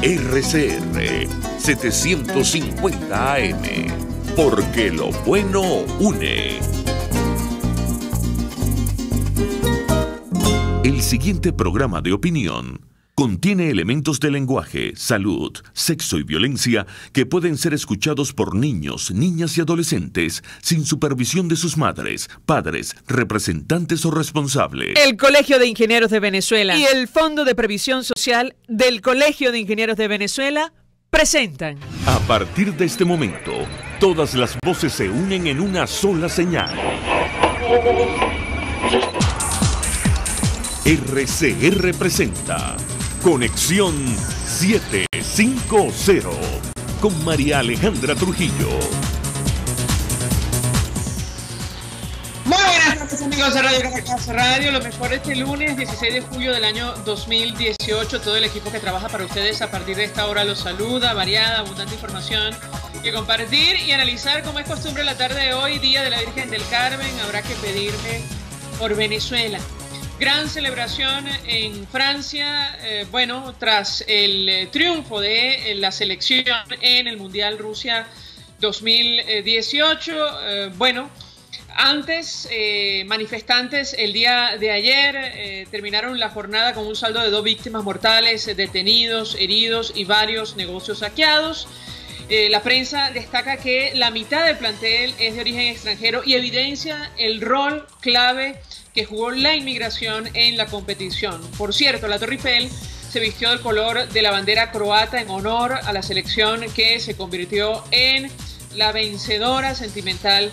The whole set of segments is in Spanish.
RCR 750 AM, porque lo bueno une. El siguiente programa de opinión contiene elementos de lenguaje, salud, sexo y violencia que pueden ser escuchados por niños, niñas y adolescentes sin supervisión de sus madres, padres, representantes o responsables. El Colegio de Ingenieros de Venezuela y el Fondo de Previsión Social del Colegio de Ingenieros de Venezuela presentan. A partir de este momento, todas las voces se unen en una sola señal. RCR presenta Conexión 750 con María Alejandra Trujillo. Muy buenas tardes, amigos de Radio Caracas Radio. Lo mejor este lunes 16 de julio del año 2018. Todo el equipo que trabaja para ustedes a partir de esta hora los saluda. Variada, abundante información que compartir y analizar, como es costumbre la tarde de hoy, Día de la Virgen del Carmen. Habrá que pedirle por Venezuela. Gran celebración en Francia, tras el triunfo de la selección en el Mundial Rusia 2018. Antes, manifestantes el día de ayer terminaron la jornada con un saldo de 2 víctimas mortales, detenidos, heridos y varios negocios saqueados. La prensa destaca que la mitad del plantel es de origen extranjero y evidencia el rol clave que jugó la inmigración en la competición. Por cierto, la Torre Eiffel se vistió del color de la bandera croata en honor a la selección que se convirtió en la vencedora sentimental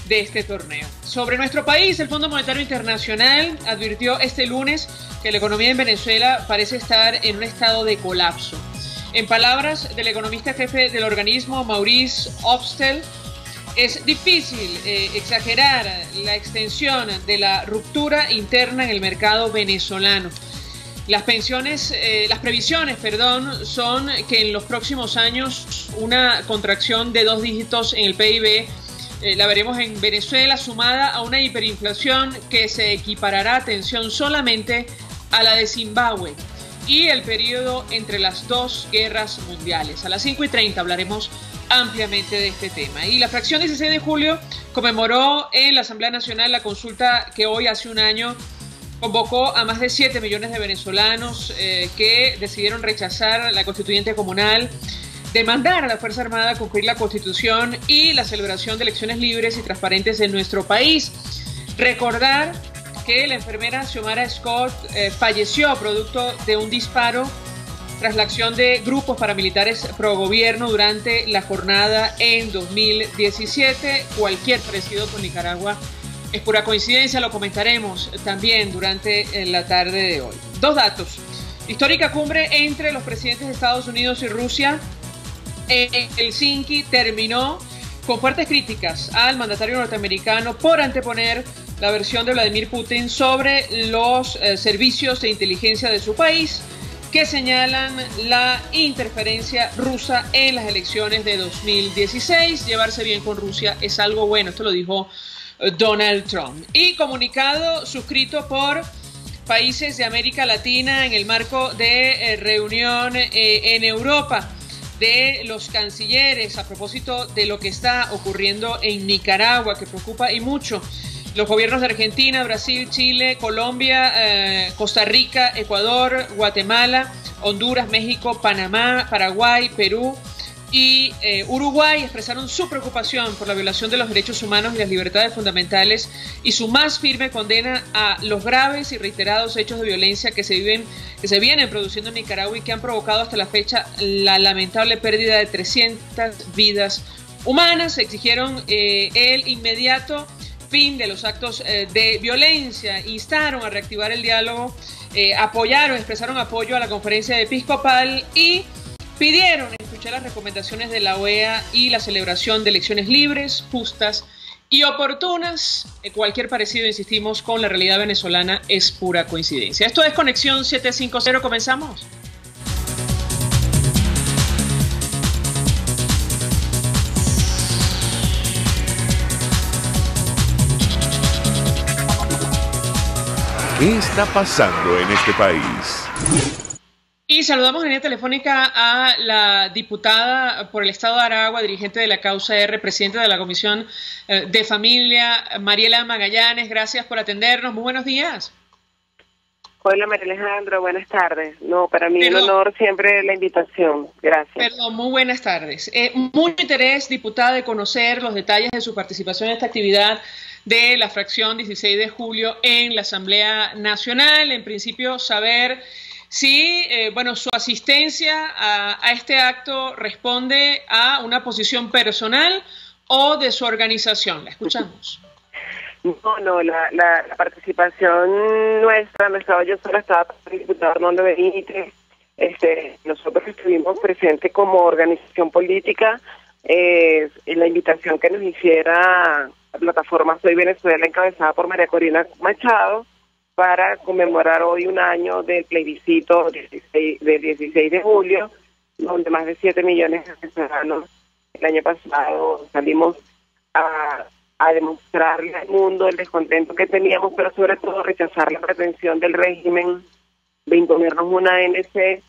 de este torneo. Sobre nuestro país, el Fondo Monetario Internacional advirtió este lunes que la economía en Venezuela parece estar en un estado de colapso. En palabras del economista jefe del organismo, Maurice Obstel, es difícil exagerar la extensión de la ruptura interna en el mercado venezolano. Las previsiones, son que en los próximos años una contracción de 2 dígitos en el PIB la veremos en Venezuela, sumada a una hiperinflación que se equiparará, atención, solamente a la de Zimbabue y el periodo entre las 2 guerras mundiales. A las 5:30 hablaremos ampliamente de este tema. Y la fracción 16 de julio conmemoró en la Asamblea Nacional la consulta que hoy hace un año convocó a más de 7 millones de venezolanos que decidieron rechazar la constituyente comunal, demandar a la Fuerza Armada cumplir la Constitución y la celebración de elecciones libres y transparentes en nuestro país. Recordar que la enfermera Xiomara Scott falleció producto de un disparo tras la acción de grupos paramilitares pro gobierno durante la jornada en 2017. Cualquier parecido con Nicaragua es pura coincidencia, lo comentaremos también durante la tarde de hoy. 2 datos. Histórica cumbre entre los presidentes de Estados Unidos y Rusia en Helsinki terminó con fuertes críticas al mandatario norteamericano por anteponer la versión de Vladimir Putin sobre los servicios de inteligencia de su país, que señalan la interferencia rusa en las elecciones de 2016. Llevarse bien con Rusia es algo bueno, esto lo dijo Donald Trump. Y comunicado suscrito por países de América Latina en el marco de reunión en Europa de los cancilleres a propósito de lo que está ocurriendo en Nicaragua, que preocupa y mucho. Los gobiernos de Argentina, Brasil, Chile, Colombia, Costa Rica, Ecuador, Guatemala, Honduras, México, Panamá, Paraguay, Perú y Uruguay expresaron su preocupación por la violación de los derechos humanos y las libertades fundamentales y su más firme condena a los graves y reiterados hechos de violencia que se vienen produciendo en Nicaragua y que han provocado hasta la fecha la lamentable pérdida de 300 vidas humanas. Exigieron el inmediato fin de los actos de violencia, instaron a reactivar el diálogo, expresaron apoyo a la conferencia episcopal y pidieron escuchar las recomendaciones de la OEA y la celebración de elecciones libres, justas y oportunas. Cualquier parecido, insistimos, con la realidad venezolana es pura coincidencia. Esto es Conexión 750, comenzamos. ¿Qué está pasando en este país? Y saludamos en línea telefónica a la diputada por el Estado de Aragua, dirigente de la Causa R, presidenta de la Comisión de Familia, Mariela Magallanes. Gracias por atendernos. Muy buenos días. Hola, María Alejandra, buenas tardes. No, para mí un honor siempre la invitación. Gracias. Perdón, muy buenas tardes. Mucho interés, diputada, de conocer los detalles de su participación en esta actividad de la fracción 16 de julio en la Asamblea Nacional. En principio, saber si su asistencia a este acto responde a una posición personal o de su organización. La escuchamos. No, la participación nuestra, no estaba yo sola, estaba el diputado Arnoldo Benítez. Nosotros estuvimos presentes como organización política en la invitación que nos hiciera la plataforma Soy Venezuela, encabezada por María Corina Machado, para conmemorar hoy un año del plebiscito del 16 de julio, donde más de 7 millones de venezolanos el año pasado salimos a demostrarle al mundo el descontento que teníamos, pero sobre todo rechazar la pretensión del régimen de imponernos una ANC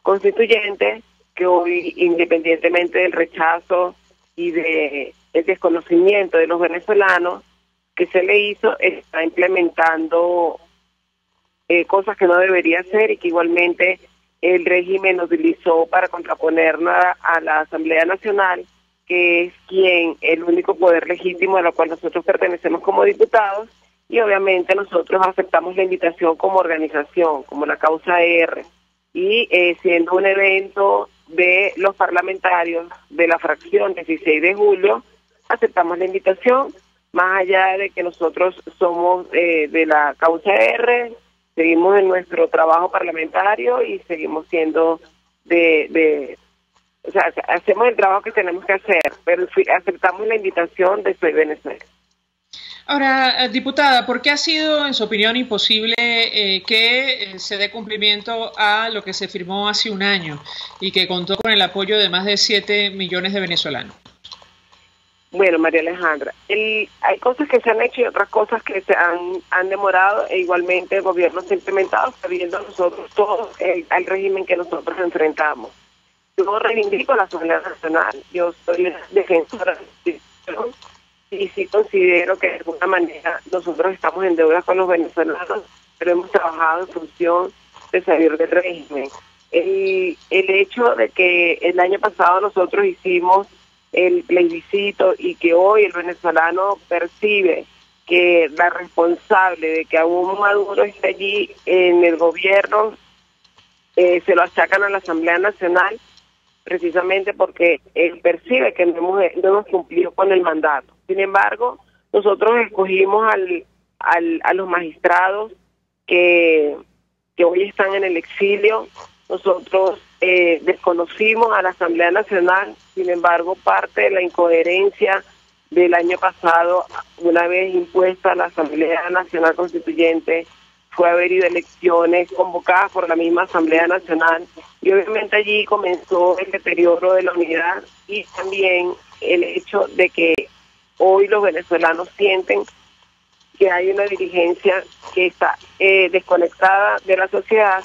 constituyente que hoy, independientemente del rechazo y del desconocimiento de los venezolanos que se le hizo, está implementando cosas que no debería hacer y que igualmente el régimen utilizó para contraponernos a la Asamblea Nacional, que es el único poder legítimo a la cual nosotros pertenecemos como diputados, y obviamente nosotros aceptamos la invitación como organización, como la Causa R, y siendo un evento de los parlamentarios de la fracción 16 de julio, aceptamos la invitación, más allá de que nosotros somos de la Causa R, seguimos en nuestro trabajo parlamentario y seguimos siendo o sea, hacemos el trabajo que tenemos que hacer, pero aceptamos la invitación de Soy Venezuela. Ahora, diputada, ¿por qué ha sido, en su opinión, imposible que se dé cumplimiento a lo que se firmó hace un año y que contó con el apoyo de más de 7 millones de venezolanos? Bueno, María Alejandra, hay cosas que se han hecho y otras cosas que se han demorado, e igualmente el gobierno se ha implementado sabiendo nosotros todos al régimen que nosotros enfrentamos. Yo reivindico la Asamblea Nacional, yo soy una defensora de la institución y sí considero que de alguna manera nosotros estamos en deuda con los venezolanos, pero hemos trabajado en función de salir del régimen. El hecho de que el año pasado nosotros hicimos el plebiscito y que hoy el venezolano percibe que la responsable de que aún Maduro esté allí en el gobierno se lo achacan a la Asamblea Nacional, precisamente porque él percibe que no hemos cumplido con el mandato. Sin embargo, nosotros escogimos a los magistrados que hoy están en el exilio. Nosotros desconocimos a la Asamblea Nacional, sin embargo, parte de la incoherencia del año pasado, una vez impuesta la Asamblea Nacional Constituyente, fue haber ido a elecciones convocadas por la misma Asamblea Nacional, y obviamente allí comenzó el deterioro de la unidad y también el hecho de que hoy los venezolanos sienten que hay una dirigencia que está desconectada de la sociedad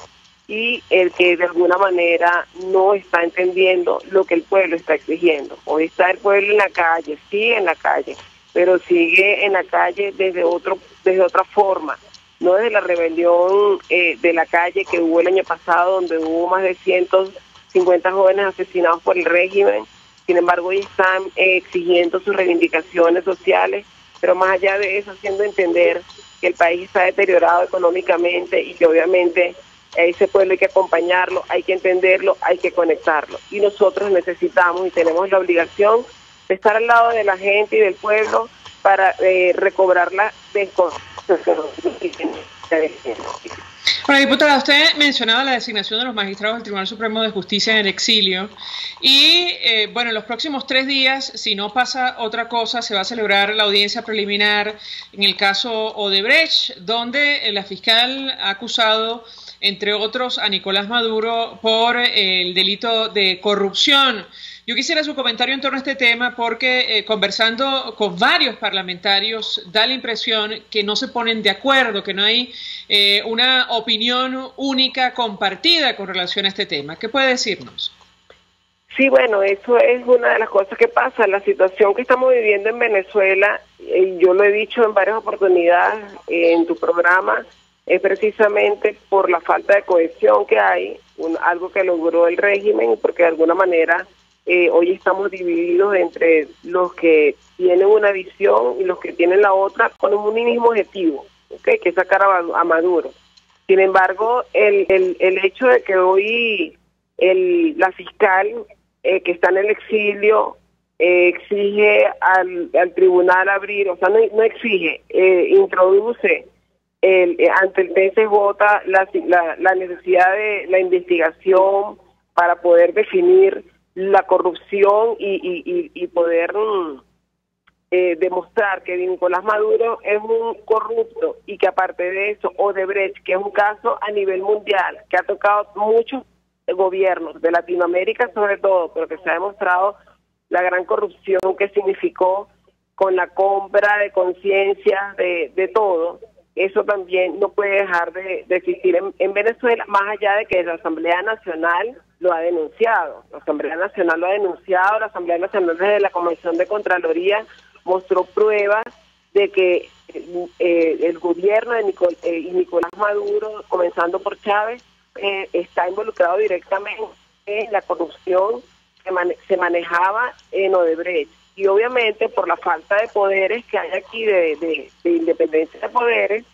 y el que de alguna manera no está entendiendo lo que el pueblo está exigiendo. Hoy está el pueblo en la calle, sigue en la calle, pero sigue en la calle desde otra forma, no desde la rebelión de la calle que hubo el año pasado, donde hubo más de 150 jóvenes asesinados por el régimen. Sin embargo, hoy están exigiendo sus reivindicaciones sociales, pero más allá de eso, haciendo entender que el país está deteriorado económicamente y que obviamente a ese pueblo hay que acompañarlo, hay que entenderlo, hay que conectarlo. Y nosotros necesitamos y tenemos la obligación de estar al lado de la gente y del pueblo para recobrar la desconfianza. Bueno, diputada, usted mencionaba la designación de los magistrados del Tribunal Supremo de Justicia en el exilio y, en los próximos 3 días, si no pasa otra cosa, se va a celebrar la audiencia preliminar en el caso Odebrecht, donde la fiscal ha acusado, entre otros, a Nicolás Maduro por el delito de corrupción. Yo quisiera su comentario en torno a este tema porque conversando con varios parlamentarios da la impresión que no se ponen de acuerdo, que no hay una opinión única compartida con relación a este tema. ¿Qué puede decirnos? Sí, bueno, eso es una de las cosas que pasa. La situación que estamos viviendo en Venezuela, yo lo he dicho en varias oportunidades en tu programa, es precisamente por la falta de cohesión que hay, algo que logró el régimen, porque de alguna manera hoy estamos divididos entre los que tienen una visión y los que tienen la otra con un mismo objetivo, ¿okay? Que es sacar a Maduro. Sin embargo, el hecho de que hoy la fiscal que está en el exilio exige al tribunal abrir, o sea, no exige, introduce ante el TSJ la necesidad de la investigación para poder definir la corrupción y poder demostrar que Nicolás Maduro es un corrupto y que aparte de eso, Odebrecht, que es un caso a nivel mundial, que ha tocado muchos gobiernos de Latinoamérica sobre todo, pero que se ha demostrado la gran corrupción que significó con la compra de conciencia de todo. Eso también no puede dejar de existir en Venezuela, más allá de que la Asamblea Nacional lo ha denunciado. La Asamblea Nacional lo ha denunciado, la Asamblea Nacional desde la Comisión de Contraloría mostró pruebas de que el gobierno de Nicolás Maduro, comenzando por Chávez, está involucrado directamente en la corrupción que se manejaba en Odebrecht. Y obviamente por la falta de poderes que hay aquí, de independencia de poderes,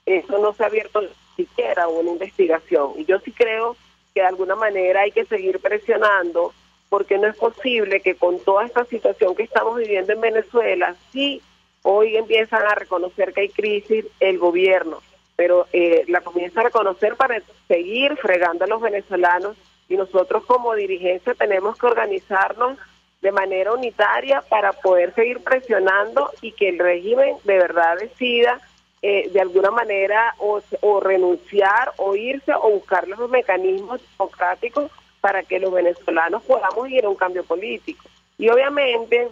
eso no se ha abierto siquiera una investigación. Y yo sí creo que de alguna manera hay que seguir presionando, porque no es posible que con toda esta situación que estamos viviendo en Venezuela, sí, hoy empiezan a reconocer que hay crisis el gobierno, pero la comienza a reconocer para seguir fregando a los venezolanos, y nosotros como dirigencia tenemos que organizarnos de manera unitaria para poder seguir presionando y que el régimen de verdad decida de alguna manera o renunciar o irse o buscar los mecanismos democráticos para que los venezolanos podamos ir a un cambio político. Y obviamente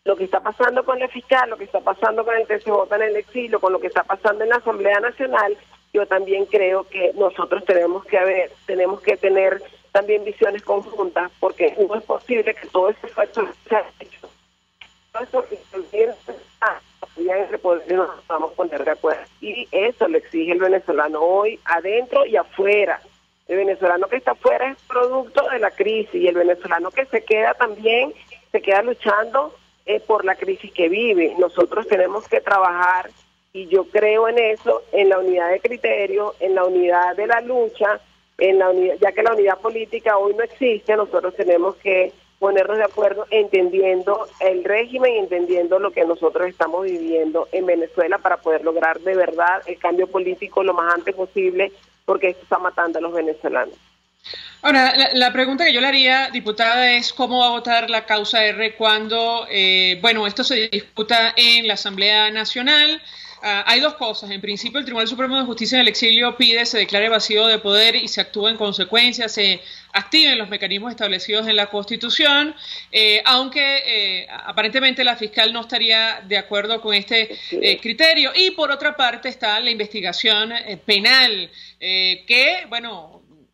lo que está pasando con la fiscal, lo que está pasando con el TSJ en el exilio, con lo que está pasando en la Asamblea Nacional, yo también creo que nosotros tenemos que tener también visiones conjuntas, porque no es posible que todo ese esfuerzo se haya hecho. Todo eso que nos vamos a poner de acuerdo. Y eso lo exige el venezolano hoy, adentro y afuera. El venezolano que está afuera es producto de la crisis, y el venezolano que se queda también, se queda luchando por la crisis que vive. Nosotros tenemos que trabajar, y yo creo en eso, en la unidad de criterio, en la unidad de la lucha, en la unidad, ya que la unidad política hoy no existe. Nosotros tenemos que ponernos de acuerdo entendiendo el régimen y entendiendo lo que nosotros estamos viviendo en Venezuela para poder lograr de verdad el cambio político lo más antes posible, porque esto está matando a los venezolanos. Ahora, la pregunta que yo le haría, diputada, es cómo va a votar la causa R cuando, esto se disputa en la Asamblea Nacional. Hay dos cosas. En principio, el Tribunal Supremo de Justicia en el exilio pide se declare vacío de poder y se actúe en consecuencia, se activen los mecanismos establecidos en la Constitución, aunque aparentemente la fiscal no estaría de acuerdo con este criterio. Y por otra parte está la investigación penal, que,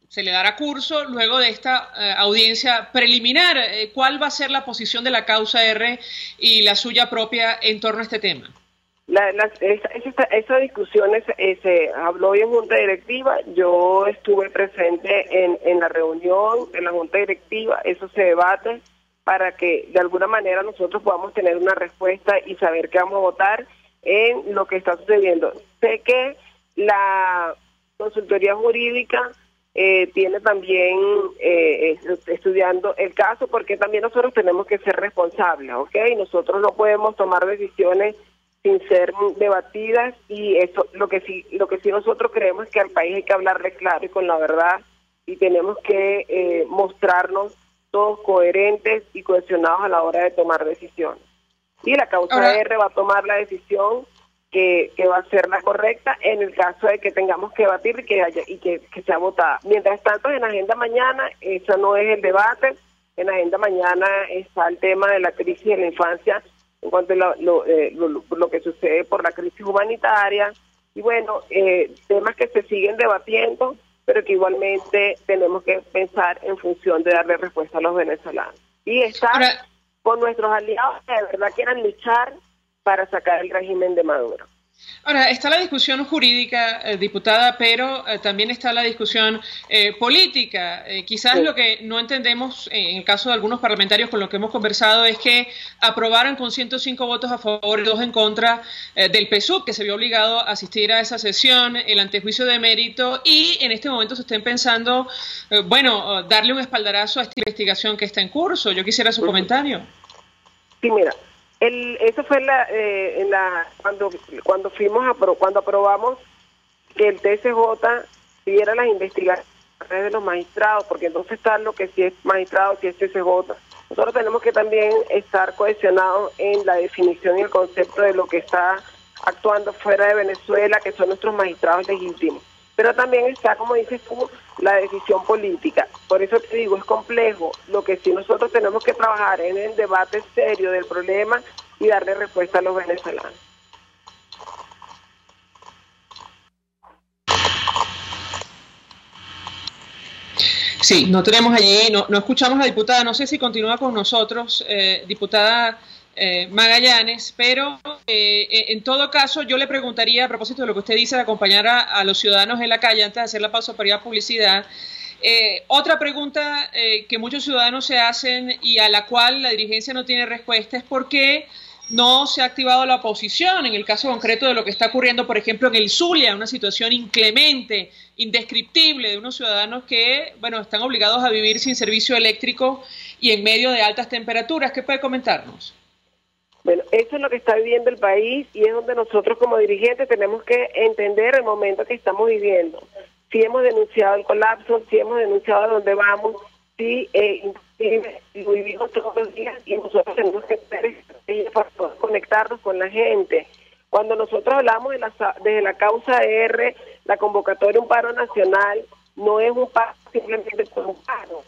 se le dará curso luego de esta audiencia preliminar. ¿Cuál va a ser la posición de la causa R y la suya propia en torno a este tema? Esa discusión se habló hoy en Junta Directiva. Yo estuve presente en la reunión de la Junta Directiva. Eso se debate para que de alguna manera nosotros podamos tener una respuesta y saber qué vamos a votar en lo que está sucediendo. Sé que la consultoría jurídica tiene también estudiando el caso, porque también nosotros tenemos que ser responsables, ¿ok? Nosotros no podemos tomar decisiones sin ser debatidas, y eso lo que sí nosotros creemos es que al país hay que hablarle claro y con la verdad, y tenemos que mostrarnos todos coherentes y cohesionados a la hora de tomar decisiones. Y la causa R va a tomar la decisión que va a ser la correcta en el caso de que tengamos que debatir y que sea votada. Mientras tanto, en la agenda mañana, eso no es el debate. en la agenda mañana está el tema de la crisis de la infancia en cuanto a lo que sucede por la crisis humanitaria, y bueno, temas que se siguen debatiendo, pero que igualmente tenemos que pensar en función de darle respuesta a los venezolanos. Y estar con nuestros aliados que de verdad quieran luchar para sacar el régimen de Maduro. Ahora, está la discusión jurídica, diputada, pero también está la discusión política. Quizás lo que no entendemos en el caso de algunos parlamentarios con los que hemos conversado es que aprobaran con 105 votos a favor y 2 en contra del PSUV, que se vio obligado a asistir a esa sesión, el antejuicio de mérito, y en este momento se estén pensando, darle un espaldarazo a esta investigación que está en curso. Yo quisiera su comentario. Sí, mira. Eso fue cuando aprobamos que el TSJ pidiera las investigaciones de los magistrados, porque entonces está lo que si es magistrado, si es TSJ. Nosotros tenemos que también estar cohesionados en la definición y el concepto de lo que está actuando fuera de Venezuela, que son nuestros magistrados legítimos. Pero también está, como dices tú, la decisión política. Por eso te digo, es complejo. Lo que sí nosotros tenemos que trabajar en el debate serio del problema y darle respuesta a los venezolanos. Sí, no tenemos allí, no escuchamos a la diputada, no sé si continúa con nosotros, diputada Magallanes, pero en todo caso yo le preguntaría, a propósito de lo que usted dice, de acompañar a los ciudadanos en la calle antes de hacer la pausa para ir a publicidad. Otra pregunta que muchos ciudadanos se hacen y a la cual la dirigencia no tiene respuesta es por qué no se ha activado la oposición en el caso concreto de lo que está ocurriendo, por ejemplo, en el Zulia, una situación inclemente, indescriptible de unos ciudadanos que, están obligados a vivir sin servicio eléctrico y en medio de altas temperaturas. ¿Qué puede comentarnos? Bueno, eso es lo que está viviendo el país y es donde nosotros como dirigentes tenemos que entender el momento que estamos viviendo. Si hemos denunciado el colapso, si hemos denunciado a dónde vamos, si lo vivimos todos los días y nosotros tenemos que tener estrategias para poder conectarnos con la gente. Cuando nosotros hablamos desde la causa R, la convocatoria de un paro nacional no es un paro simplemente por un paro,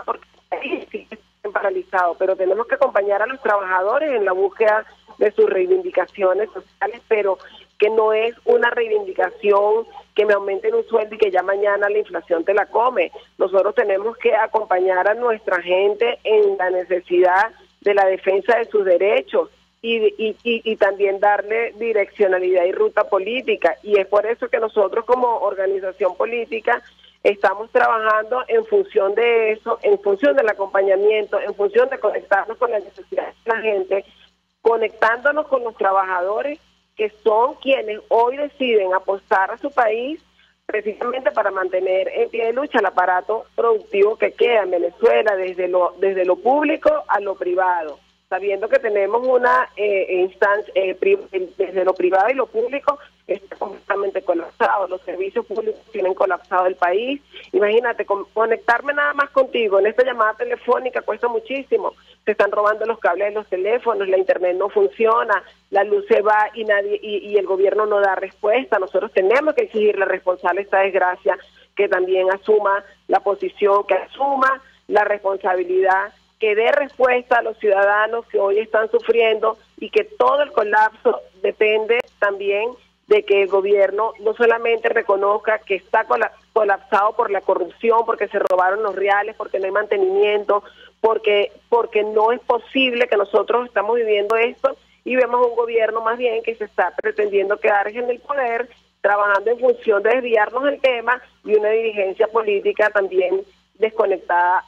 porque ahí sí están paralizados, pero tenemos que acompañar a los trabajadores en la búsqueda de sus reivindicaciones sociales, pero que no es una reivindicación que me aumenten un sueldo y que ya mañana la inflación te la come. Nosotros tenemos que acompañar a nuestra gente en la necesidad de la defensa de sus derechos y también darle direccionalidad y ruta política. Y es por eso que nosotros como organización política estamos trabajando en función de eso, en función del acompañamiento, en función de conectarnos con las necesidades de la gente, conectándonos con los trabajadores que son quienes hoy deciden apostar a su país precisamente para mantener en pie de lucha el aparato productivo que queda en Venezuela, desde lo público a lo privado, sabiendo que tenemos una instancia, desde lo privado y lo público está completamente colapsado, los servicios públicos tienen colapsado el país. Imagínate, conectarme nada más contigo en esta llamada telefónica cuesta muchísimo, se están robando los cables de los teléfonos, la internet no funciona, la luz se va y el gobierno no da respuesta. Nosotros tenemos que exigirle al responsable de esta desgracia que también asuma la posición, que asuma la responsabilidad, que dé respuesta a los ciudadanos que hoy están sufriendo y que todo el colapso depende también de que el gobierno no solamente reconozca que está colapsado por la corrupción, porque se robaron los reales, porque no hay mantenimiento, porque no es posible que nosotros estamos viviendo esto y vemos un gobierno más bien que se está pretendiendo quedar en el poder, trabajando en función de desviarnos del tema y una dirigencia política también desconectada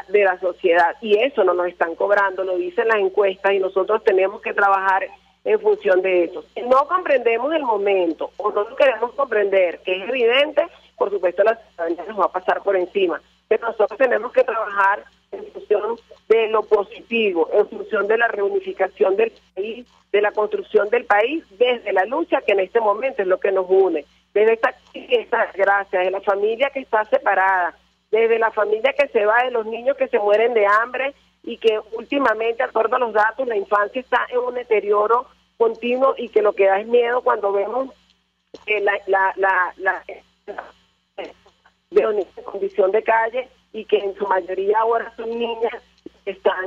de la sociedad. Y eso no nos están cobrando, lo dicen las encuestas y nosotros tenemos que trabajar en función de eso. Si no comprendemos el momento o no lo queremos comprender, que es evidente, por supuesto la ciudadanía nos va a pasar por encima, pero nosotros tenemos que trabajar en función de lo positivo, en función de la reunificación del país, de la construcción del país, desde la lucha que en este momento es lo que nos une, desde esta desgracia, desde la familia que está separada, desde la familia que se va, de los niños que se mueren de hambre y que últimamente, de acuerdo a los datos, la infancia está en un deterioro continuo y que lo que da es miedo cuando vemos que la condición de calle y que en su mayoría ahora son niñas, están,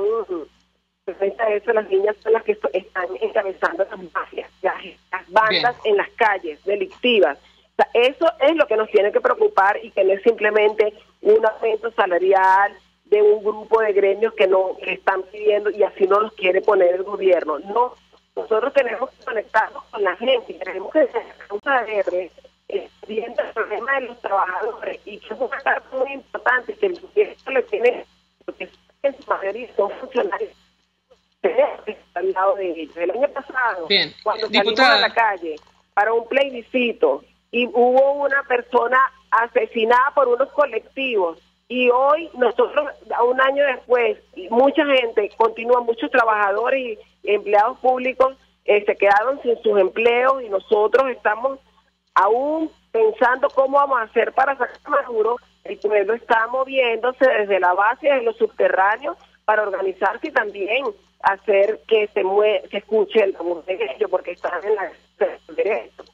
frente a eso, las niñas son las que están encabezando las mafias, las bandas en las calles delictivas. O sea, eso es lo que nos tiene que preocupar y que no es simplemente un aumento salarial de un grupo de gremios que están pidiendo y así no los quiere poner el gobierno. No, nosotros tenemos que conectarnos con la gente, tenemos que saber viendo el problema de los trabajadores y que es una parte muy importante que el gobierno le tiene, porque en su mayoría son funcionarios al lado de ellos. El año pasado, cuando salimos a la calle para un plebiscito y hubo una persona asesinada por unos colectivos, y hoy nosotros, a un año después, mucha gente continúa, muchos trabajadores y empleados públicos se quedaron sin sus empleos y nosotros estamos aún pensando cómo vamos a hacer para sacar a Maduro. El pueblo está moviéndose desde la base, desde los subterráneos, para organizarse y también hacer que se escuche el voz de ellos, porque están en la derecho.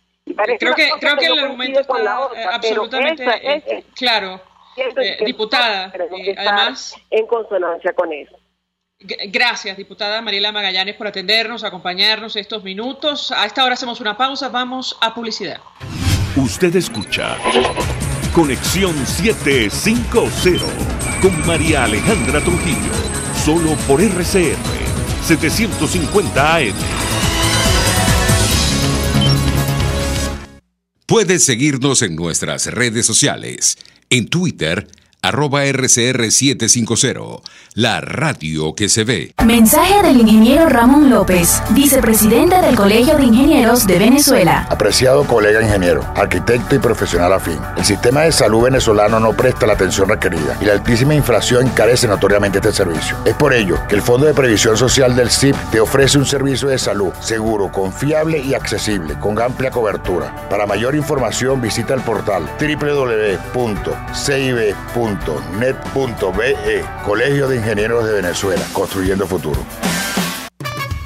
Creo que el argumento está absolutamente claro. Diputada, además, en consonancia con eso. Gracias, diputada Mariela Magallanes, por atendernos, acompañarnos estos minutos. A esta hora hacemos una pausa, vamos a publicidad. Usted escucha Conexión 750 con María Alejandra Trujillo, solo por RCR 750 AM. Puedes seguirnos en nuestras redes sociales. En Twitter, @RCR750, la radio que se ve. Mensaje del ingeniero Ramón López, vicepresidente del Colegio de Ingenieros de Venezuela. Apreciado colega ingeniero, arquitecto y profesional afín, el sistema de salud venezolano no presta la atención requerida y la altísima inflación encarece notoriamente este servicio. Es por ello que el Fondo de Previsión Social del CIP te ofrece un servicio de salud seguro, confiable y accesible, con amplia cobertura. Para mayor información visita el portal www.cib.net.be, Colegio de Ingenieros de Venezuela, construyendo futuro.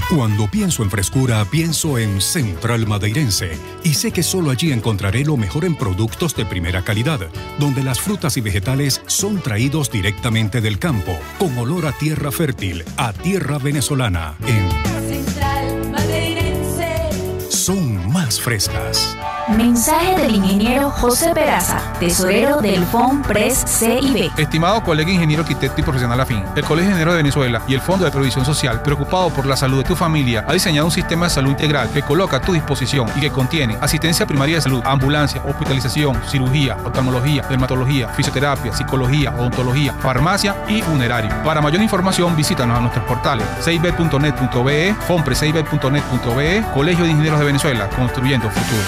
Cuando pienso en frescura, pienso en Central Madeirense. Y sé que solo allí encontraré lo mejor en productos de primera calidad, donde las frutas y vegetales son traídos directamente del campo, con olor a tierra fértil, a tierra venezolana. En Central Madeirense son más frescas. Mensaje del ingeniero José Peraza, tesorero del FONPRES CIB. Estimado colega ingeniero, arquitecto y profesional afín, el Colegio de Ingenieros de Venezuela y el Fondo de Previsión Social, preocupado por la salud de tu familia, ha diseñado un sistema de salud integral que coloca a tu disposición y que contiene asistencia primaria de salud, ambulancia, hospitalización, cirugía, oftalmología, dermatología, fisioterapia, psicología, odontología, farmacia y funerario. Para mayor información, visítanos a nuestros portales cib.net.be, fonprescib.net.be, Colegio de Ingenieros de Venezuela, construyendo futuro.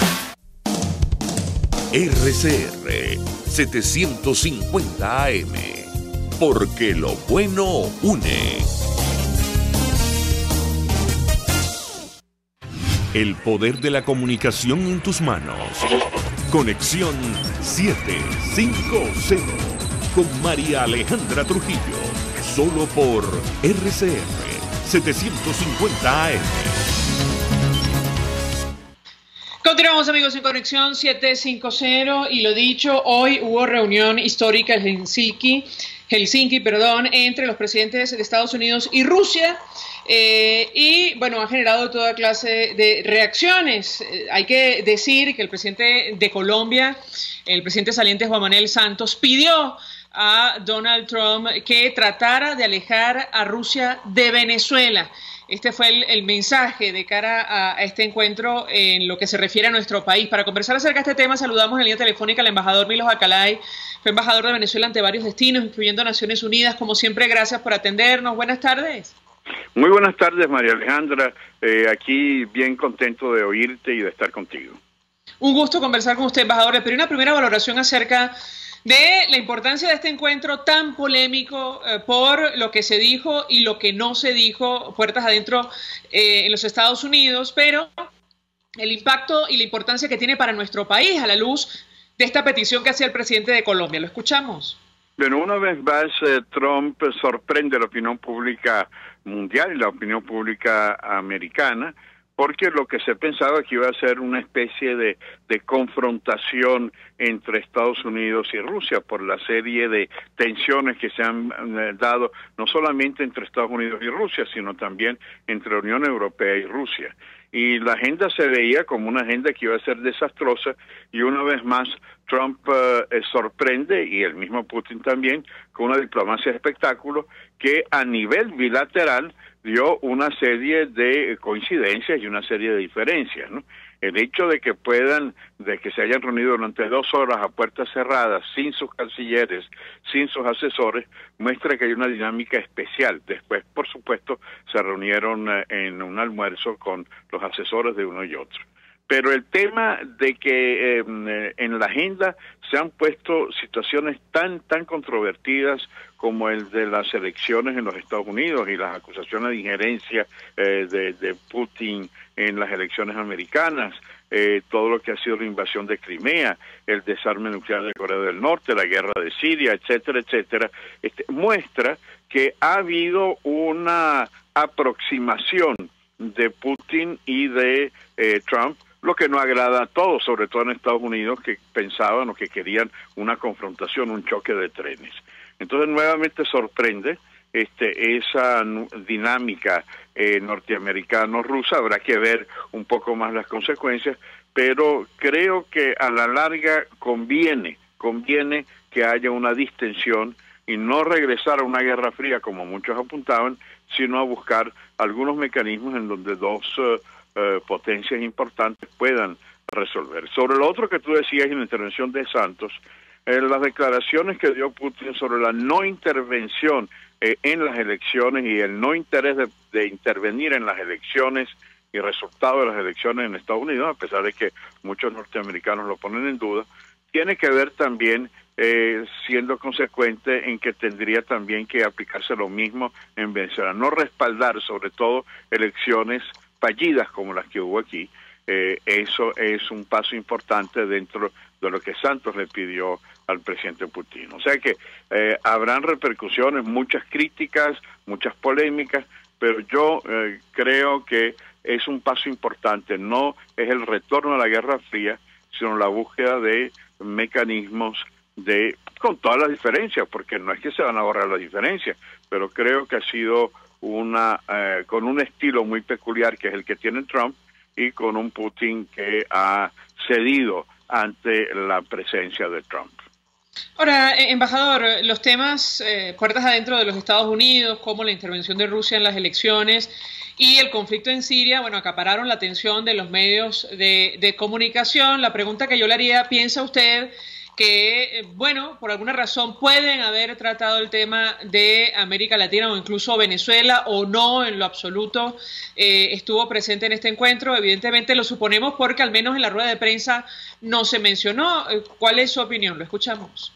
RCR 750 AM, porque lo bueno une. El poder de la comunicación en tus manos. Conexión 750 con María Alejandra Trujillo, solo por RCR 750 AM. Continuamos, amigos, en Conexión 750 y lo dicho, hoy hubo reunión histórica en Helsinki, entre los presidentes de Estados Unidos y Rusia y bueno, ha generado toda clase de reacciones. Hay que decir que el presidente de Colombia, el presidente saliente Juan Manuel Santos, pidió a Donald Trump que tratara de alejar a Rusia de Venezuela. Este fue el mensaje de cara a este encuentro en lo que se refiere a nuestro país. Para conversar acerca de este tema, saludamos en la línea telefónica al embajador Milos Acalay. Fue embajador de Venezuela ante varios destinos, incluyendo Naciones Unidas. Como siempre, gracias por atendernos. Buenas tardes. Muy buenas tardes, María Alejandra. Aquí bien contento de oírte y de estar contigo. Un gusto conversar con usted, embajador. Pero una primera valoración acerca de la importancia de este encuentro tan polémico por lo que se dijo y lo que no se dijo puertas adentro en los Estados Unidos, pero el impacto y la importancia que tiene para nuestro país a la luz de esta petición que hacía el presidente de Colombia. ¿Lo escuchamos? Bueno, una vez más Trump sorprende a la opinión pública mundial y la opinión pública americana porque lo que se pensaba que iba a ser una especie de confrontación entre Estados Unidos y Rusia por la serie de tensiones que se han dado no solamente entre Estados Unidos y Rusia, sino también entre la Unión Europea y Rusia. Y la agenda se veía como una agenda que iba a ser desastrosa, y una vez más Trump sorprende, y el mismo Putin también, con una diplomacia de espectáculo que a nivel bilateral dio una serie de coincidencias y una serie de diferencias, ¿no? El hecho de que se hayan reunido durante 2 horas a puertas cerradas, sin sus cancilleres, sin sus asesores, muestra que hay una dinámica especial. Después, por supuesto, se reunieron en un almuerzo con los asesores de uno y otro. Pero el tema de que en la agenda se han puesto situaciones tan controvertidas como el de las elecciones en los Estados Unidos y las acusaciones de injerencia de Putin en las elecciones americanas, todo lo que ha sido la invasión de Crimea, el desarme nuclear de Corea del Norte, la guerra de Siria, etcétera, etcétera, muestra que ha habido una aproximación de Putin y de Trump, lo que no agrada a todos, sobre todo en Estados Unidos, que pensaban o que querían una confrontación, un choque de trenes. Entonces nuevamente sorprende esa dinámica norteamericano-rusa. Habrá que ver un poco más las consecuencias, pero creo que a la larga conviene que haya una distensión y no regresar a una guerra fría como muchos apuntaban, sino a buscar algunos mecanismos en donde dos potencias importantes puedan resolver. Sobre lo otro que tú decías en la intervención de Santos, las declaraciones que dio Putin sobre la no intervención en las elecciones y el no interés de intervenir en las elecciones y resultado de las elecciones en Estados Unidos, a pesar de que muchos norteamericanos lo ponen en duda, tiene que ver también siendo consecuente en que tendría también que aplicarse lo mismo en Venezuela, no respaldar sobre todo elecciones fallidas como las que hubo aquí. Eso es un paso importante dentro de lo que Santos le pidió al presidente Putin. O sea que habrán repercusiones, muchas críticas, muchas polémicas, pero yo creo que es un paso importante. No es el retorno a la Guerra Fría, sino la búsqueda de mecanismos con todas las diferencias, porque no es que se van a borrar las diferencias, pero creo que ha sido con un estilo muy peculiar, que es el que tiene Trump, y con un Putin que ha cedido ante la presencia de Trump. Ahora, embajador, los temas puertas adentro de los Estados Unidos, como la intervención de Rusia en las elecciones y el conflicto en Siria, bueno, acapararon la atención de los medios de comunicación. La pregunta que yo le haría, ¿piensa usted que, bueno, por alguna razón pueden haber tratado el tema de América Latina o incluso Venezuela, o no en lo absoluto estuvo presente en este encuentro? Evidentemente lo suponemos porque al menos en la rueda de prensa no se mencionó. ¿Cuál es su opinión? Lo escuchamos.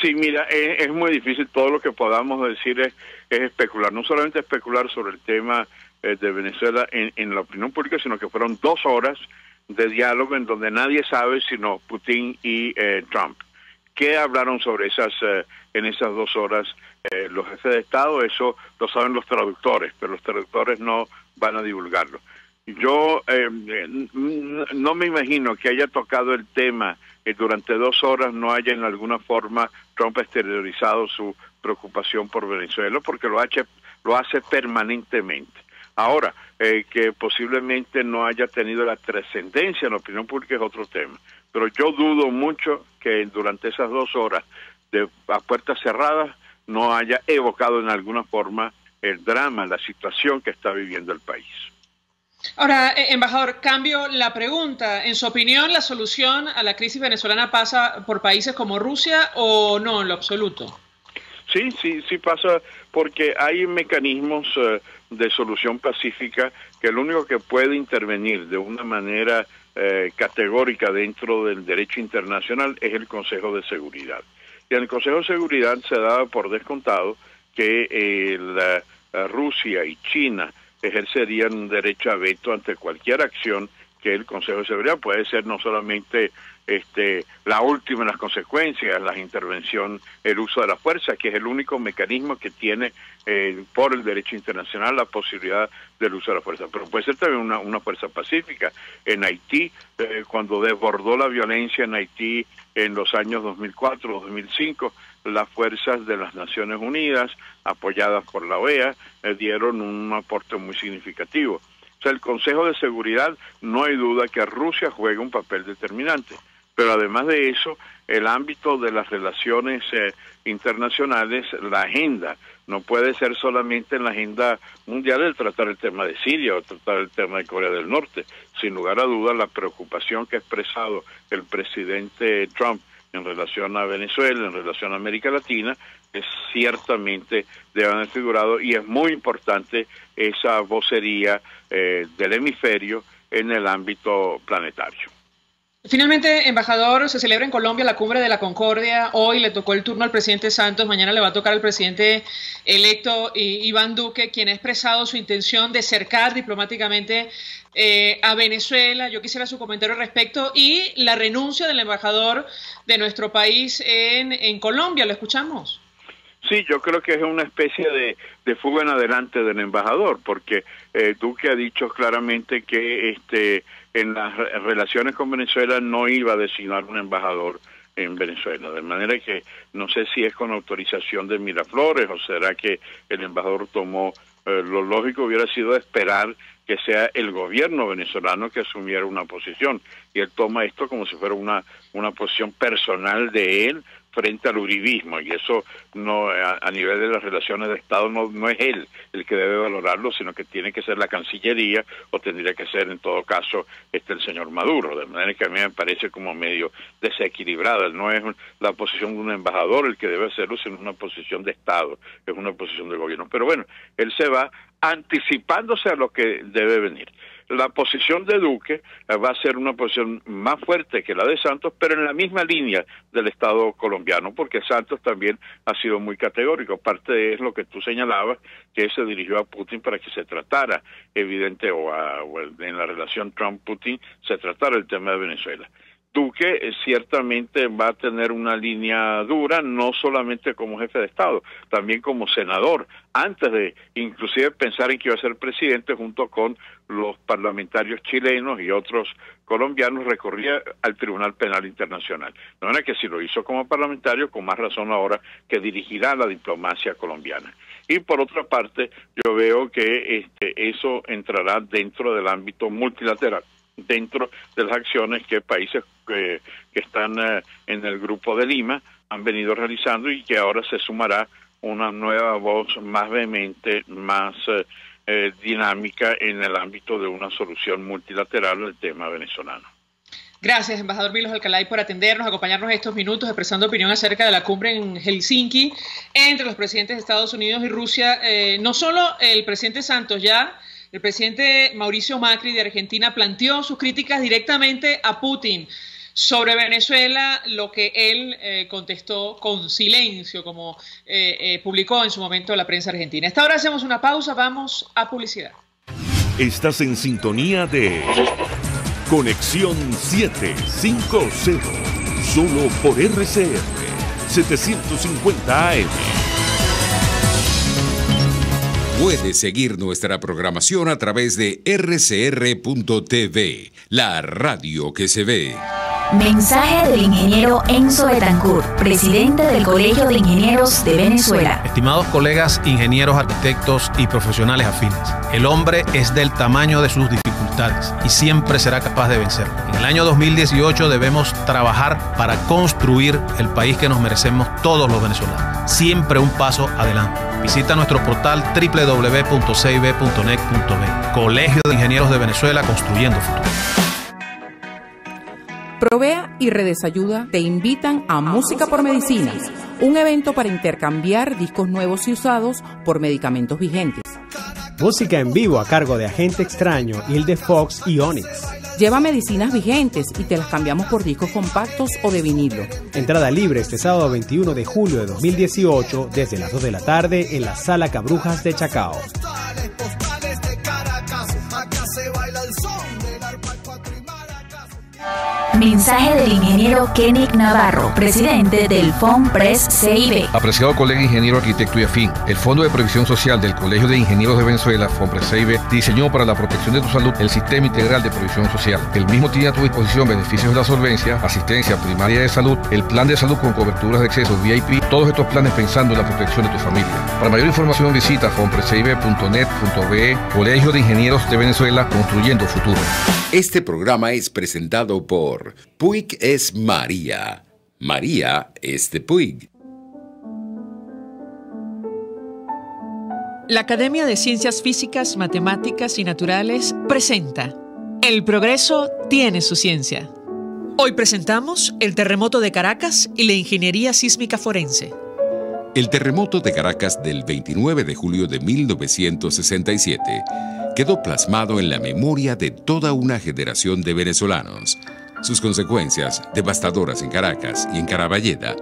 Sí, mira, es muy difícil. Todo lo que podamos decir es especular, no solamente especular sobre el tema de Venezuela en la opinión pública, sino que fueron 2 horas de diálogo en donde nadie sabe sino Putin y Trump. ¿Qué hablaron sobre en esas 2 horas los jefes de Estado? Eso lo saben los traductores, pero los traductores no van a divulgarlo. Yo no me imagino que haya tocado el tema durante 2 horas, no haya en alguna forma Trump exteriorizado su preocupación por Venezuela, porque lo hace permanentemente. Ahora, que posiblemente no haya tenido la trascendencia en la opinión pública es otro tema. Pero yo dudo mucho que durante esas 2 horas a puertas cerradas no haya evocado en alguna forma el drama, la situación que está viviendo el país. Ahora, embajador, cambio la pregunta. En su opinión, ¿la solución a la crisis venezolana pasa por países como Rusia o no en lo absoluto? Sí pasa, porque hay mecanismos de solución pacífica que el único que puede intervenir de una manera categórica dentro del derecho internacional es el Consejo de Seguridad. Y en el Consejo de Seguridad se daba por descontado que Rusia y China ejercerían un derecho a veto ante cualquier acción que el Consejo de Seguridad, puede ser no solamente la última en las consecuencias, la intervención, el uso de la fuerza, que es el único mecanismo que tiene por el derecho internacional la posibilidad del uso de la fuerza. Pero puede ser también una fuerza pacífica. En Haití, cuando desbordó la violencia en Haití en los años 2004, 2005, las fuerzas de las Naciones Unidas, apoyadas por la OEA, dieron un aporte muy significativo. O sea, el Consejo de Seguridad, no hay duda que Rusia juega un papel determinante. Pero además de eso, el ámbito de las relaciones internacionales, la agenda, no puede ser solamente en la agenda mundial el tratar el tema de Siria o tratar el tema de Corea del Norte. Sin lugar a dudas, la preocupación que ha expresado el presidente Trump en relación a Venezuela, en relación a América Latina, es ciertamente debe haber figurado, y es muy importante esa vocería del hemisferio en el ámbito planetario. Finalmente, embajador, se celebra en Colombia la Cumbre de la Concordia. Hoy le tocó el turno al presidente Santos, mañana le va a tocar al presidente electo Iván Duque, quien ha expresado su intención de cercar diplomáticamente a Venezuela. Yo quisiera su comentario al respecto y la renuncia del embajador de nuestro país en Colombia. ¿Lo escuchamos? Sí, yo creo que es una especie de fuga en adelante del embajador, porque Duque ha dicho claramente que en las relaciones con Venezuela no iba a designar un embajador en Venezuela, de manera que no sé si es con autorización de Miraflores o será que el embajador tomó, lo lógico hubiera sido esperar que sea el gobierno venezolano que asumiera una posición, y él toma esto como si fuera una posición personal de él frente al uribismo, y eso no a nivel de las relaciones de Estado no es él el que debe valorarlo, sino que tiene que ser la Cancillería, o tendría que ser en todo caso el señor Maduro, de manera que a mí me parece como medio desequilibrada. No es la posición de un embajador el que debe hacerlo, sino una posición de Estado, es una posición de gobierno. Pero bueno, él se va anticipándose a lo que debe venir. La posición de Duque va a ser una posición más fuerte que la de Santos, pero en la misma línea del Estado colombiano, porque Santos también ha sido muy categórico. Parte de lo que tú señalabas, que se dirigió a Putin para que se tratara, evidente, o en la relación Trump-Putin, se tratara el tema de Venezuela. Duque ciertamente va a tener una línea dura, no solamente como jefe de Estado, también como senador, antes de inclusive pensar en que iba a ser presidente, junto con los parlamentarios chilenos y otros colombianos, recorría al Tribunal Penal Internacional. De manera que si lo hizo como parlamentario, con más razón ahora que dirigirá la diplomacia colombiana. Y por otra parte, yo veo que eso entrará dentro del ámbito multilateral, dentro de las acciones que países que están en el Grupo de Lima han venido realizando, y que ahora se sumará una nueva voz más vehemente, más dinámica en el ámbito de una solución multilateral al tema venezolano. Gracias, embajador Milos Alcalay, por atendernos, acompañarnos estos minutos expresando opinión acerca de la cumbre en Helsinki entre los presidentes de Estados Unidos y Rusia. No solo el presidente Santos, ya el presidente Mauricio Macri de Argentina planteó sus críticas directamente a Putin sobre Venezuela, lo que él contestó con silencio, como publicó en su momento la prensa argentina. A esta hora hacemos una pausa, vamos a publicidad. Estás en sintonía de Conexión 750, solo por RCR 750 AM. Puedes seguir nuestra programación a través de rcr.tv, la radio que se ve. Mensaje del ingeniero Enzo Betancourt, presidente del Colegio de Ingenieros de Venezuela. Estimados colegas, ingenieros, arquitectos y profesionales afines, el hombre es del tamaño de sus dificultades y siempre será capaz de vencerlo. En el año 2018 debemos trabajar para construir el país que nos merecemos todos los venezolanos. Siempre un paso adelante. Visita nuestro portal www.cib.net.be. Colegio de Ingenieros de Venezuela, construyendo futuro. Provea y Redesayuda te invitan a Música por Medicinas, un evento para intercambiar discos nuevos y usados por medicamentos vigentes. Música en vivo a cargo de Agente Extraño, Hilde Fox y Onyx. Lleva medicinas vigentes y te las cambiamos por discos compactos o de vinilo. Entrada libre este sábado 21 de julio de 2018 desde las 2 de la tarde en la Sala Cabrujas de Chacao. Mensaje del ingeniero Kenick Navarro, presidente del FOMPRES CIB. Apreciado colega ingeniero, arquitecto y afín, el Fondo de Previsión Social del Colegio de Ingenieros de Venezuela, FOMPRES CIB, diseñó para la protección de tu salud el Sistema Integral de Previsión Social. El mismo tiene a tu disposición beneficios de la solvencia, asistencia primaria de salud, el plan de salud con coberturas de acceso VIP, todos estos planes pensando en la protección de tu familia. Para mayor información visita fomprescib.net.be, Colegio de Ingenieros de Venezuela, construyendo futuro. Este programa es presentado por Puig es María. María es de Puig. La Academia de Ciencias Físicas, Matemáticas y Naturales presenta El progreso tiene su ciencia. Hoy presentamos el terremoto de Caracas y la ingeniería sísmica forense. El terremoto de Caracas del 29 de julio de 1967 quedó plasmado en la memoria de toda una generación de venezolanos. Sus consecuencias, devastadoras en Caracas y en Caraballeda,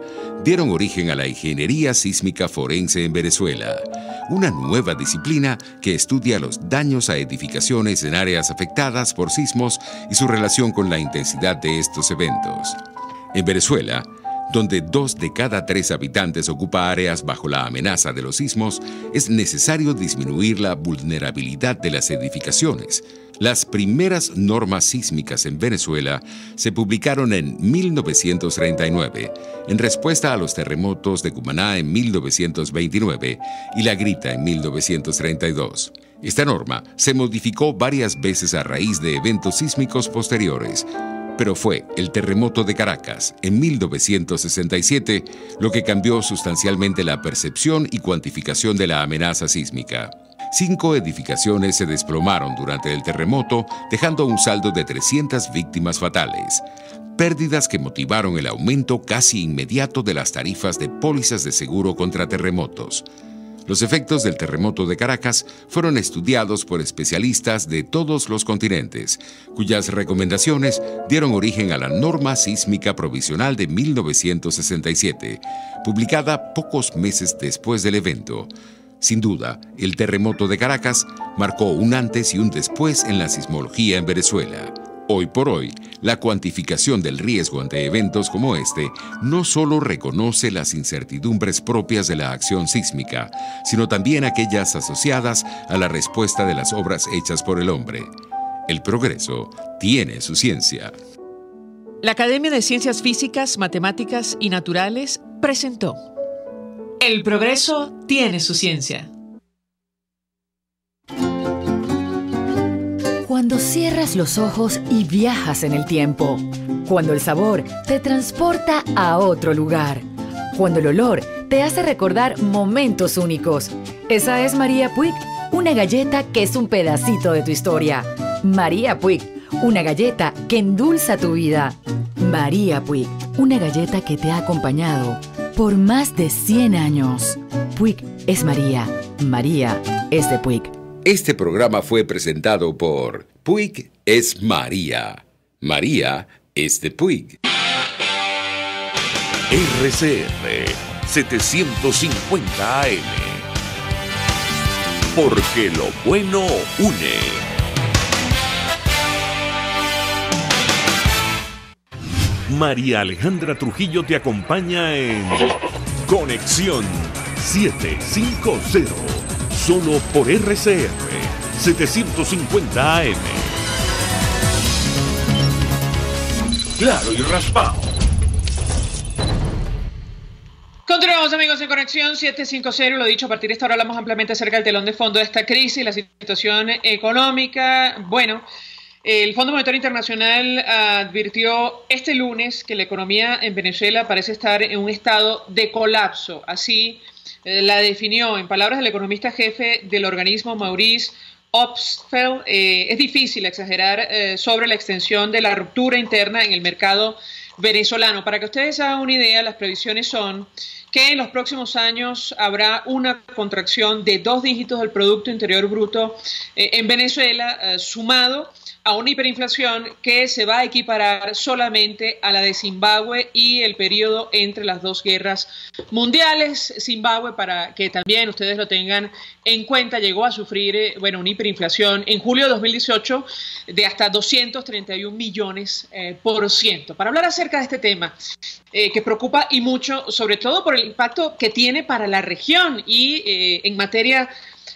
dieron origen a la ingeniería sísmica forense en Venezuela, una nueva disciplina que estudia los daños a edificaciones en áreas afectadas por sismos y su relación con la intensidad de estos eventos. En Venezuela, donde 2 de cada 3 habitantes ocupa áreas bajo la amenaza de los sismos, es necesario disminuir la vulnerabilidad de las edificaciones. Las primeras normas sísmicas en Venezuela se publicaron en 1939, en respuesta a los terremotos de Cumaná en 1929 y La Grita en 1932. Esta norma se modificó varias veces a raíz de eventos sísmicos posteriores, pero fue el terremoto de Caracas en 1967 lo que cambió sustancialmente la percepción y cuantificación de la amenaza sísmica. 5 edificaciones se desplomaron durante el terremoto, dejando un saldo de 300 víctimas fatales. Pérdidas que motivaron el aumento casi inmediato de las tarifas de pólizas de seguro contra terremotos. Los efectos del terremoto de Caracas fueron estudiados por especialistas de todos los continentes, cuyas recomendaciones dieron origen a la Norma Sísmica Provisional de 1967, publicada pocos meses después del evento. Sin duda, el terremoto de Caracas marcó un antes y un después en la sismología en Venezuela. Hoy por hoy, la cuantificación del riesgo ante eventos como este no solo reconoce las incertidumbres propias de la acción sísmica, sino también aquellas asociadas a la respuesta de las obras hechas por el hombre. El progreso tiene su ciencia. La Academia de Ciencias Físicas, Matemáticas y Naturales presentó El progreso tiene su ciencia. Cuando cierras los ojos y viajas en el tiempo. Cuando el sabor te transporta a otro lugar. Cuando el olor te hace recordar momentos únicos. Esa es María Puig, una galleta que es un pedacito de tu historia. María Puig, una galleta que endulza tu vida. María Puig, una galleta que te ha acompañado por más de 100 años. Puig es María. María es de Puig. Este programa fue presentado por Puig es María. María es de Puig. RCR 750 AM. Porque lo bueno une. María Alejandra Trujillo te acompaña en Conexión 750. Solo por RCR 750 AM. Claro y raspado. Continuamos, amigos, en Conexión 750. Lo dicho, a partir de esta hora hablamos ampliamente acerca del telón de fondo de esta crisis, la situación económica. Bueno, el Fondo Monetario Internacional advirtió este lunes que la economía en Venezuela parece estar en un estado de colapso. Así la definió en palabras del economista jefe del organismo, Maurice Obstfeld. Es difícil exagerar sobre la extensión de la ruptura interna en el mercado venezolano. Para que ustedes hagan una idea, las previsiones son que en los próximos años habrá una contracción de 2 dígitos del Producto Interior Bruto en Venezuela, sumado a una hiperinflación que se va a equiparar solamente a la de Zimbabue y el periodo entre las 2 guerras mundiales. Zimbabue, para que también ustedes lo tengan en cuenta, llegó a sufrir una hiperinflación en julio de 2018 de hasta 231 millones %. Para hablar acerca de este tema, que preocupa y mucho, sobre todo por el impacto que tiene para la región y en materia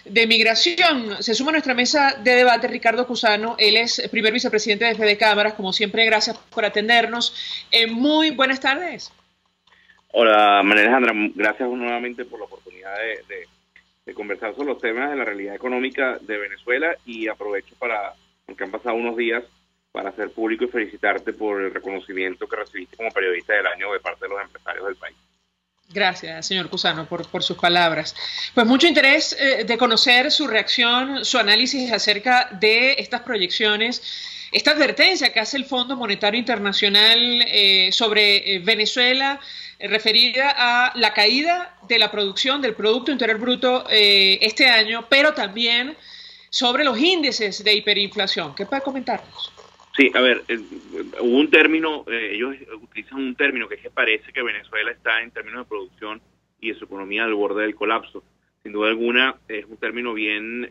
de migración, se suma a nuestra mesa de debate Ricardo Cusano. Él es primer vicepresidente de Fede Cámaras. Como siempre, gracias por atendernos. Muy buenas tardes. Hola, María Alejandra, gracias nuevamente por la oportunidad de conversar sobre los temas de la realidad económica de Venezuela, y aprovecho aunque han pasado unos días, para hacer público y felicitarte por el reconocimiento que recibiste como periodista del año de parte de los empresarios del país. Gracias, señor Cusano, por sus palabras. Pues mucho interés de conocer su reacción, su análisis acerca de estas proyecciones, esta advertencia que hace el Fondo Monetario Internacional sobre Venezuela, referida a la caída de la producción del Producto Interior Bruto este año, pero también sobre los índices de hiperinflación. ¿Qué puede comentarnos? Sí, a ver, hubo un término, ellos utilizan un término que es que parece que Venezuela está en términos de producción y de su economía al borde del colapso. Sin duda alguna es un término bien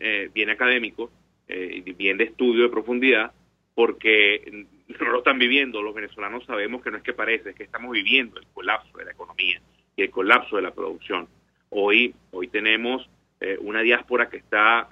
académico, bien de estudio de profundidad, porque no lo están viviendo. Los venezolanos sabemos que no es que parece, es que estamos viviendo el colapso de la economía y el colapso de la producción. Hoy tenemos una diáspora que está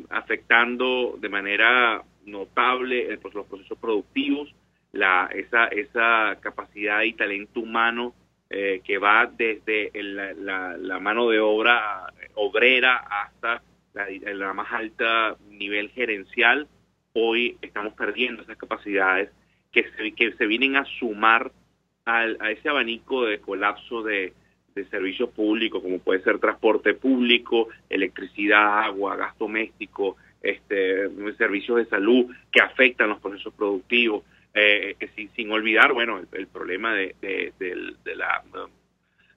afectando de manera notable los procesos productivos, esa capacidad y talento humano que va desde la mano de obra obrera hasta la más alta nivel gerencial. Hoy estamos perdiendo esas capacidades que se vienen a sumar a ese abanico de colapso de servicios públicos, como puede ser transporte público, electricidad, agua, gas doméstico, servicios de salud que afectan los procesos productivos, sin olvidar, el problema de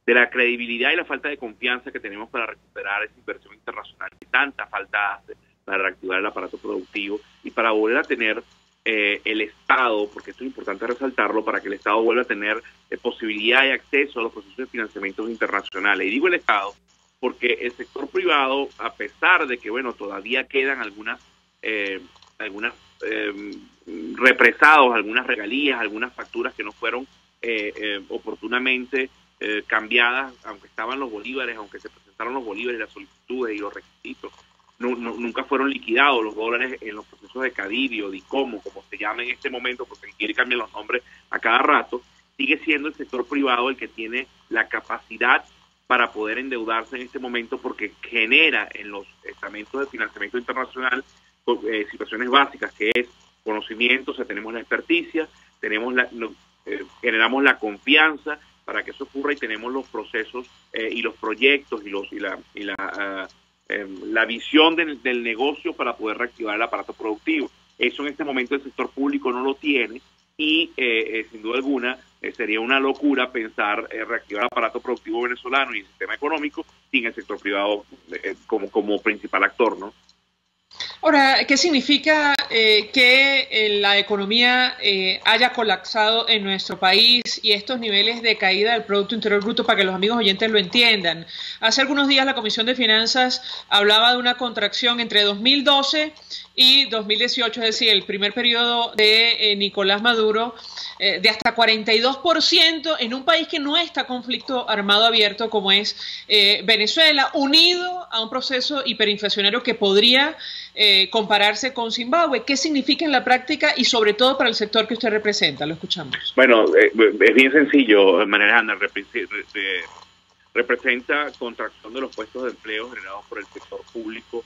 la credibilidad y la falta de confianza que tenemos para recuperar esa inversión internacional que tanta falta hace para reactivar el aparato productivo y para volver a tener el Estado, porque esto es importante resaltarlo, para que el Estado vuelva a tener posibilidad y acceso a los procesos de financiamientos internacionales. Y digo el Estado porque el sector privado, a pesar de que todavía quedan algunas represados, algunas regalías, algunas facturas que no fueron oportunamente cambiadas, aunque estaban los bolívares, aunque se presentaron los bolívares, las solicitudes y los requisitos, nunca fueron liquidados los dólares en los procesos de CADIVI o DICOMO, como se llama en este momento, porque quiere cambiar los nombres a cada rato. Sigue siendo el sector privado el que tiene la capacidad para poder endeudarse en este momento, porque genera en los estamentos de financiamiento internacional situaciones básicas, que es conocimiento, tenemos la experticia, generamos la confianza para que eso ocurra, y tenemos los procesos y los proyectos y la visión del negocio para poder reactivar el aparato productivo. Eso en este momento el sector público no lo tiene, y sin duda alguna sería una locura pensar reactivar el aparato productivo venezolano y el sistema económico sin el sector privado como principal actor, ¿no? Ahora, ¿qué significa que la economía haya colapsado en nuestro país y estos niveles de caída del Producto Interior Bruto, para que los amigos oyentes lo entiendan? Hace algunos días la Comisión de Finanzas hablaba de una contracción entre 2012 y 2018, es decir, el primer periodo de Nicolás Maduro, de hasta 42% en un país que no está conflicto armado abierto como es Venezuela, unido a un proceso hiperinflacionario que podría compararse con Zimbabue. ¿Qué significa en la práctica y sobre todo para el sector que usted representa? Lo escuchamos. Es bien sencillo, María Alejandra. Representa contracción de los puestos de empleo generados por el sector público,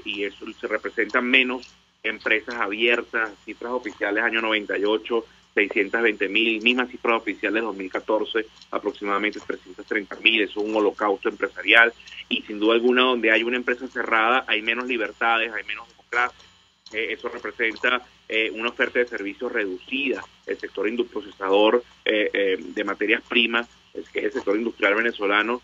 y eso se representa menos empresas abiertas, cifras oficiales año 98, 620.000, mismas cifras oficiales 2014, aproximadamente 330.000, eso es un holocausto empresarial, y sin duda alguna donde hay una empresa cerrada hay menos libertades, hay menos democracia. Eso representa una oferta de servicios reducida. El sector procesador de materias primas que es el sector industrial venezolano,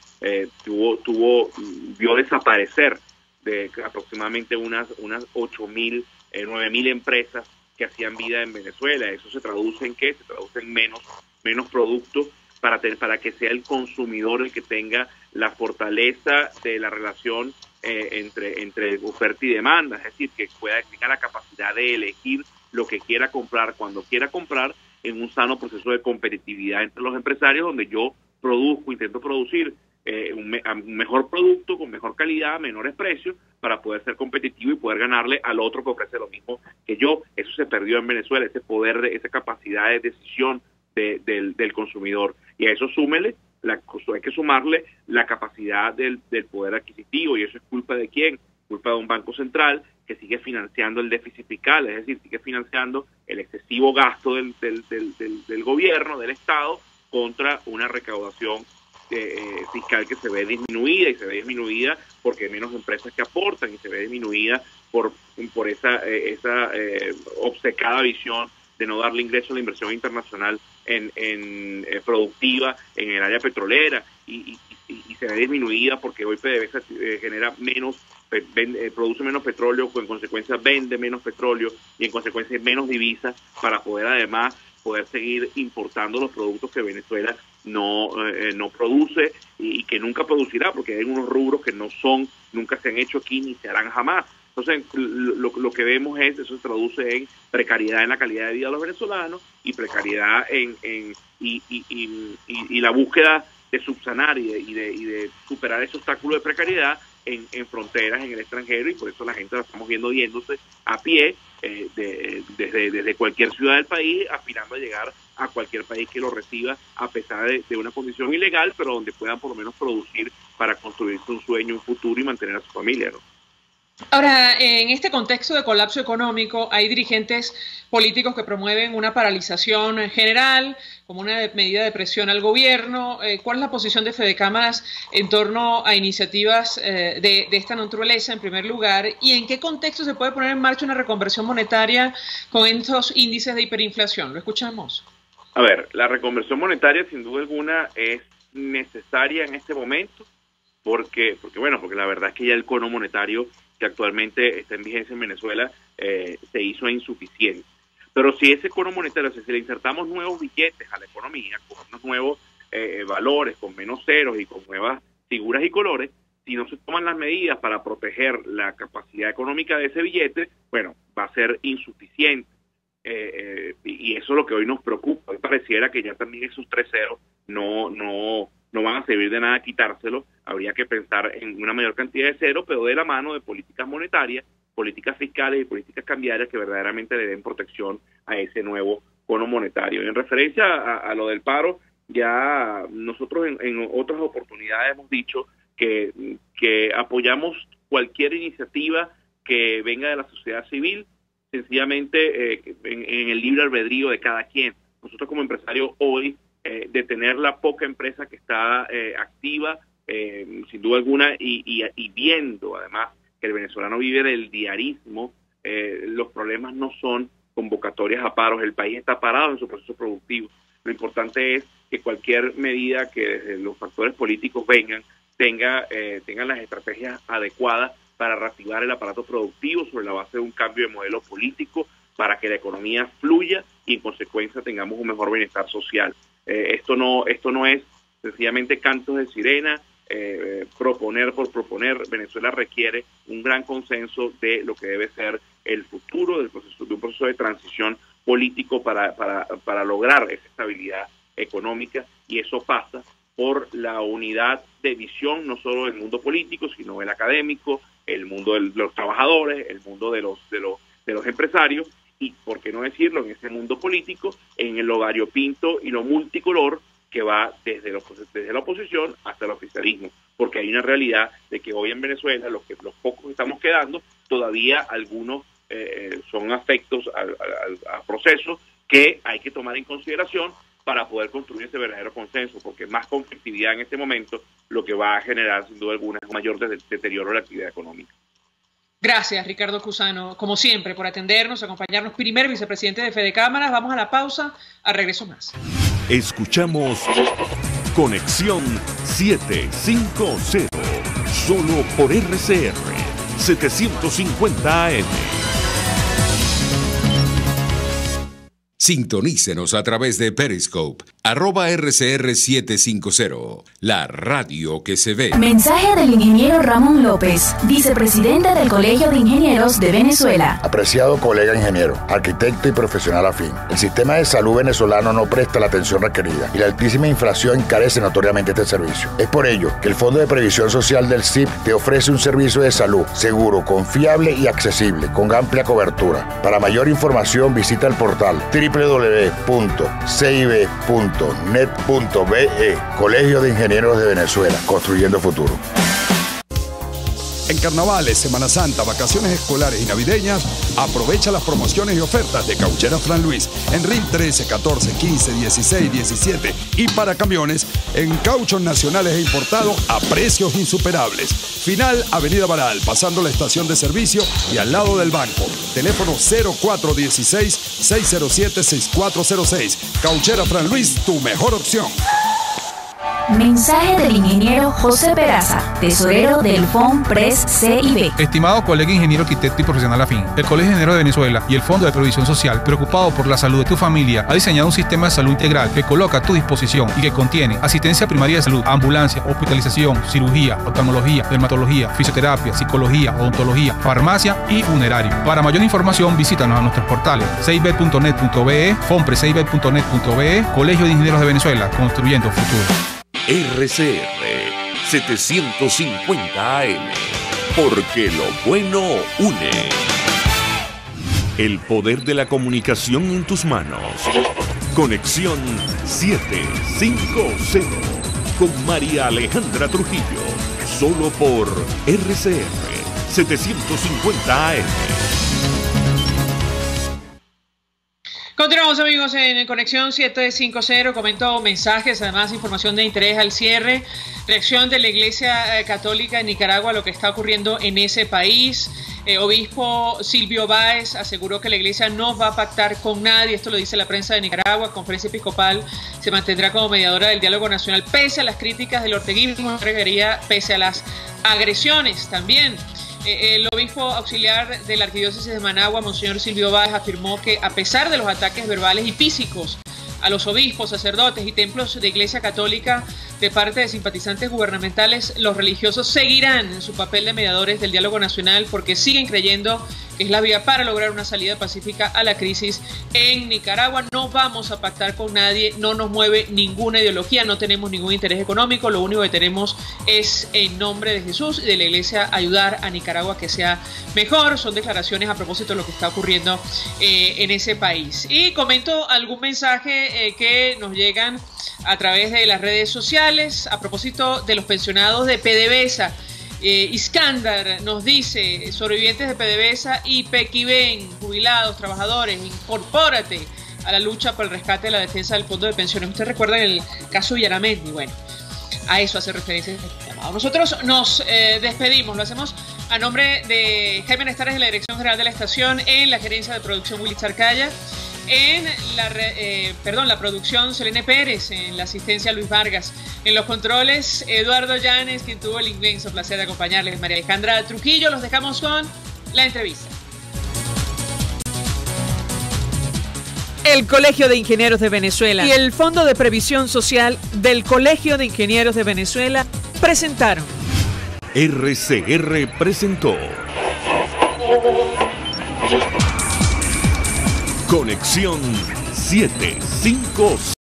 vio desaparecer de aproximadamente unas 8.000, 9.000 empresas que hacían vida en Venezuela. ¿Eso se traduce en qué? Se traduce en menos productos para que sea el consumidor el que tenga la fortaleza de la relación entre oferta y demanda, es decir, que tenga la capacidad de elegir lo que quiera comprar cuando quiera comprar, en un sano proceso de competitividad entre los empresarios, donde yo intento producir un mejor producto con mejor calidad, menores precios, para poder ser competitivo y poder ganarle al otro que ofrece lo mismo que yo. Eso se perdió en Venezuela, ese poder, esa capacidad de decisión del consumidor. Y a eso hay que sumarle la capacidad del poder adquisitivo, y eso es culpa de ¿quién? Culpa de un banco central que sigue financiando el déficit fiscal, es decir, sigue financiando el excesivo gasto del gobierno, del Estado, contra una recaudación fiscal que se ve disminuida, porque hay menos empresas que aportan, y se ve disminuida por esa obcecada visión de no darle ingreso a la inversión internacional en productiva en el área petrolera, y se ve disminuida porque hoy PDVSA produce menos petróleo, en consecuencia vende menos petróleo y en consecuencia menos divisas, para poder además seguir importando los productos que Venezuela no produce y que nunca producirá, porque hay unos rubros que nunca se han hecho aquí ni se harán jamás. Entonces, lo que vemos eso se traduce en precariedad en la calidad de vida de los venezolanos, y precariedad y la búsqueda de subsanar y de superar ese obstáculo de precariedad en fronteras, en el extranjero, y por eso la gente la estamos viendo yéndose a pie desde cualquier ciudad del país, aspirando a llegar a cualquier país que lo reciba, a pesar de una condición ilegal, pero donde puedan por lo menos producir para construirse un sueño, un futuro y mantener a su familia, ¿no? Ahora, en este contexto de colapso económico, hay dirigentes políticos que promueven una paralización general como una medida de presión al gobierno. ¿Cuál es la posición de Fedecámaras en torno a iniciativas de esta naturaleza, en primer lugar? ¿Y en qué contexto se puede poner en marcha una reconversión monetaria con estos índices de hiperinflación? Lo escuchamos. A ver, la reconversión monetaria sin duda alguna es necesaria en este momento, porque la verdad es que ya el cono monetario que actualmente está en vigencia en Venezuela se hizo insuficiente. Pero si ese cono monetario, si le insertamos nuevos billetes a la economía, con unos nuevos valores, con menos ceros y con nuevas figuras y colores, si no se toman las medidas para proteger la capacidad económica de ese billete, bueno, va a ser insuficiente. Y eso es lo que hoy nos preocupa. Hoy pareciera que ya también esos 3 ceros no van a servir de nada quitárselo. Habría que pensar en una mayor cantidad de ceros, pero de la mano de políticas monetarias, políticas fiscales y políticas cambiarias que verdaderamente le den protección a ese nuevo cono monetario. En referencia a lo del paro, ya nosotros en otras oportunidades hemos dicho que apoyamos cualquier iniciativa que venga de la sociedad civil, sencillamente en el libre albedrío de cada quien. Nosotros como empresarios hoy, de tener la poca empresa que está activa, sin duda alguna, y viendo además que el venezolano vive del diarismo, los problemas no son convocatorias a paros. El país está parado en su proceso productivo. Lo importante es que cualquier medida que desde los factores políticos vengan, tengan las estrategias adecuadas para reactivar el aparato productivo sobre la base de un cambio de modelo político, para que la economía fluya y en consecuencia tengamos un mejor bienestar social. Esto no es sencillamente cantos de sirena, proponer por proponer. Venezuela requiere un gran consenso de lo que debe ser el futuro de un proceso de transición político para lograr esa estabilidad económica, y eso pasa por la unidad de visión, no solo del mundo político, sino el académico, el mundo de los trabajadores, el mundo de los empresarios, y, por qué no decirlo, en ese mundo político, en lo variopinto y lo multicolor que va desde la oposición hasta el oficialismo, porque hay una realidad de que hoy en Venezuela, los pocos que estamos quedando, todavía algunos son afectos a procesos que hay que tomar en consideración para poder construir ese verdadero consenso, porque más conflictividad en este momento lo que va a generar sin duda alguna es un mayor deterioro de la actividad económica. Gracias, Ricardo Cusano, como siempre, por atendernos, acompañarnos. Primer vicepresidente de Fedecámaras. Vamos a la pausa, a regreso más. Escuchamos Conexión 750. Solo por RCR 750 AM. Sintonícenos a través de Periscope, @RCR750, la radio que se ve. Mensaje del ingeniero Ramón López, vicepresidente del Colegio de Ingenieros de Venezuela. Apreciado colega ingeniero, arquitecto y profesional afín, el sistema de salud venezolano no presta la atención requerida y la altísima inflación encarece notoriamente este servicio. Es por ello que el Fondo de Previsión Social del CIP te ofrece un servicio de salud seguro, confiable y accesible, con amplia cobertura. Para mayor información visita el portal www.cib.net.be. Colegio de Ingenieros de Venezuela, construyendo futuro. En carnavales, Semana Santa, vacaciones escolares y navideñas, aprovecha las promociones y ofertas de Cauchera Fran Luis en RIN 13, 14, 15, 16, 17 y para camiones en cauchos nacionales e importados a precios insuperables. Final Avenida Baral, pasando la estación de servicio y al lado del banco. Teléfono 0416-607-6406. Cauchera Fran Luis, tu mejor opción. Mensaje del ingeniero José Peraza, tesorero del FONPRES CIB. Estimado colega ingeniero, arquitecto y profesional afín, el Colegio de Ingenieros de Venezuela y el Fondo de Previsión Social, preocupado por la salud de tu familia, ha diseñado un sistema de salud integral que coloca a tu disposición y que contiene asistencia primaria de salud, ambulancia, hospitalización, cirugía, oftalmología, dermatología, fisioterapia, psicología, odontología, farmacia y funerario. Para mayor información, visítanos a nuestros portales cib.net.be, fonprescib.net.be, Colegio de Ingenieros de Venezuela, construyendo futuro. RCR 750 AM, porque lo bueno une. El poder de la comunicación en tus manos. Conexión 750 con María Alejandra Trujillo, solo por RCR 750 AM. Continuamos, amigos, en Conexión 750. Comento mensajes, además información de interés al cierre. Reacción de la Iglesia Católica en Nicaragua a lo que está ocurriendo en ese país. Obispo Silvio Báez aseguró que la Iglesia no va a pactar con nadie. Esto lo dice la prensa de Nicaragua. Conferencia Episcopal se mantendrá como mediadora del diálogo nacional pese a las críticas del orteguismo, pese a las agresiones también. El obispo auxiliar de la Arquidiócesis de Managua, Monseñor Silvio Báez, afirmó que a pesar de los ataques verbales y físicos a los obispos, sacerdotes y templos de Iglesia Católica de parte de simpatizantes gubernamentales, los religiosos seguirán en su papel de mediadores del diálogo nacional porque siguen creyendo que es la vía para lograr una salida pacífica a la crisis en Nicaragua. No vamos a pactar con nadie, no nos mueve ninguna ideología, no tenemos ningún interés económico, lo único que tenemos es, en nombre de Jesús y de la Iglesia, ayudar a Nicaragua a que sea mejor. Son declaraciones a propósito de lo que está ocurriendo en ese país. Y comento algún mensaje que nos llegan a través de las redes sociales a propósito de los pensionados de PDVSA. Iskandar nos dice: sobrevivientes de PDVSA y Pequiven, jubilados, trabajadores, incorpórate a la lucha por el rescate de la defensa del fondo de pensiones. Usted recuerda el caso Villaramendi. Bueno, a eso hace referencia este llamado. Nosotros nos despedimos, lo hacemos a nombre de Jaime Nestares de la Dirección General de la Estación, en la gerencia de producción Willy Charcaya, en la producción Selene Pérez, en la asistencia Luis Vargas, en los controles Eduardo Llanes, quien tuvo el inmenso placer de acompañarles, María Alejandra Trujillo. Los dejamos con la entrevista. El Colegio de Ingenieros de Venezuela y el Fondo de Previsión Social del Colegio de Ingenieros de Venezuela presentaron. RCR presentó Conexión 750.